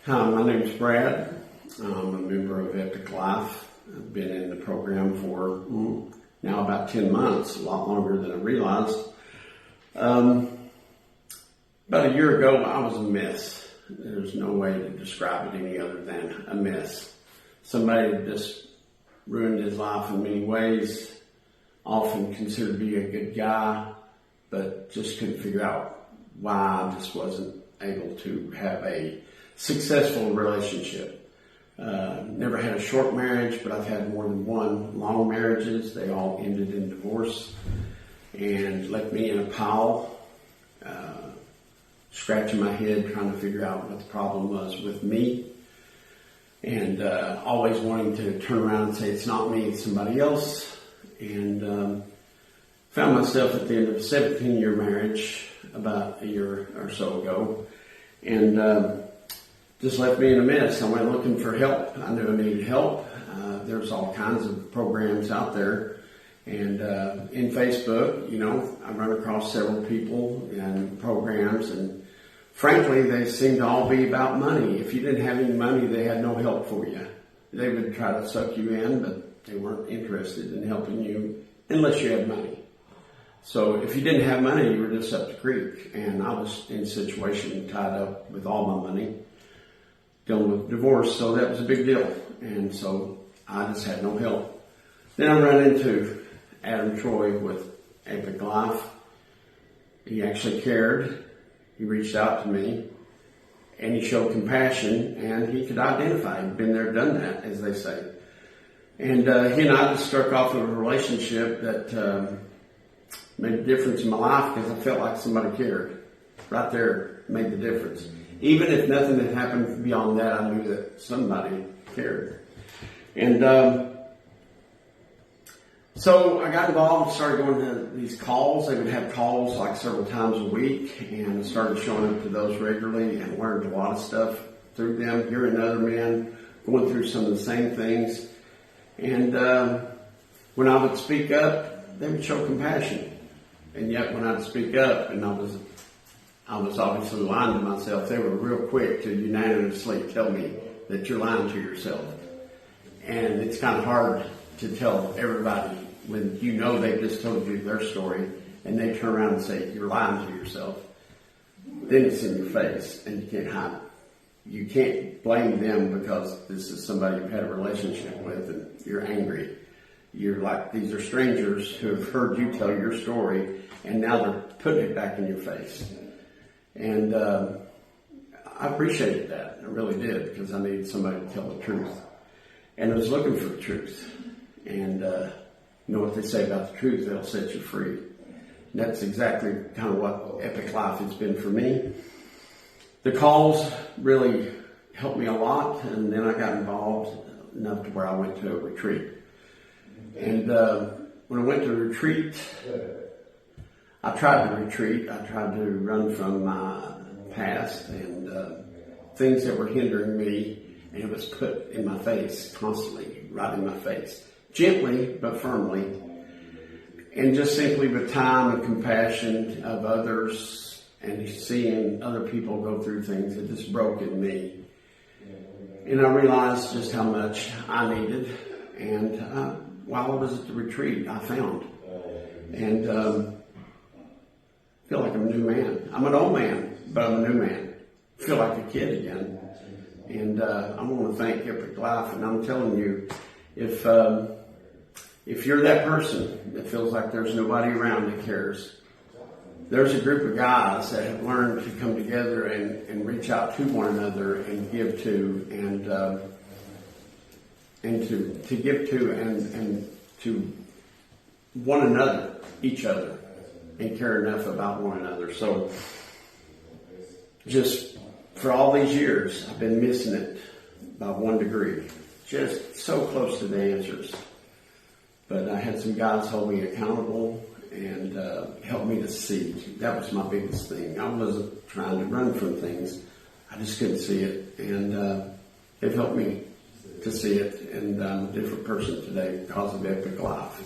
Hi, my name's Brad. I'm a member of Epic Life. I've been in the program for now about 10 months, a lot longer than I realized. About a year ago, I was a mess. There's no way to describe it any other than a mess. Somebody that just ruined his life in many ways, often considered to be a good guy, but just couldn't figure out why I just wasn't able to have a successful relationship. Never had a short marriage, but I've had more than one long marriages. They all ended in divorce and left me in a pile, scratching my head, trying to figure out what the problem was with me, and always wanting to turn around and say, it's not me, it's somebody else. And found myself at the end of a 17-year marriage about a year or so ago, and just left me in a mess. I went looking for help. I knew I needed help. There's all kinds of programs out there. And in Facebook, I run across several people and programs, and frankly, they seem to all be about money. If you didn't have any money, they had no help for you. They would try to suck you in, but they weren't interested in helping you unless you had money. So if you didn't have money, you were just up the creek. And I was in a situation tied up with all my money, dealing with divorce, so that was a big deal. And so I just had no help. Then I ran into Adam Troy with Epic Life. He actually cared. He reached out to me, and he showed compassion, and he could identify. He'd been there, done that, as they say. And he and I just struck off of a relationship that made a difference in my life because I felt like somebody cared. Right there made the difference. Even if nothing had happened beyond that, I knew that somebody cared. And so I got involved and started going to these calls. They would have calls like several times a week, and I started showing up to those regularly and learned a lot of stuff through them, hearing other men going through some of the same things. And when I would speak up, they would show compassion. And yet when I'd speak up, and I was obviously lying to myself, they were real quick to unanimously tell me that you're lying to yourself. And it's kind of hard to tell everybody when they've just told you their story and they turn around and say, you're lying to yourself. Then it's in your face and you can't hide it. You can't blame them because this is somebody you've had a relationship with and you're angry. You're like, these are strangers who have heard you tell your story and now they're putting it back in your face. And I appreciated that. I really did, because I needed somebody to tell the truth. And I was looking for the truth. And you know what they say about the truth, they'll set you free. And that's exactly kind of what Epic Life has been for me. The calls really helped me a lot, and then I got involved enough to where I went to a retreat. And when I went to a retreat, I tried to retreat. I tried to run from my past and things that were hindering me, and it was put in my face constantly, right in my face, gently but firmly, and just simply with time and compassion of others and seeing other people go through things, it just broke in me. And I realized just how much I needed, and while I was at the retreat, I found. And I feel like I'm a new man. I'm an old man, but I'm a new man. I feel like a kid again. And I want to thank Epic Life. And I'm telling you, if you're that person that feels like there's nobody around that cares, there's a group of guys that have learned to come together and reach out to one another and give to and to give to and to one another, each other, and care enough about one another. So just for all these years, I've been missing it by 1 degree. Just so close to the answers. But I had some guys hold me accountable and help me to see. That was my biggest thing. I wasn't trying to run from things. I just couldn't see it. And it helped me to see it. And I'm a different person today because of Epic Life.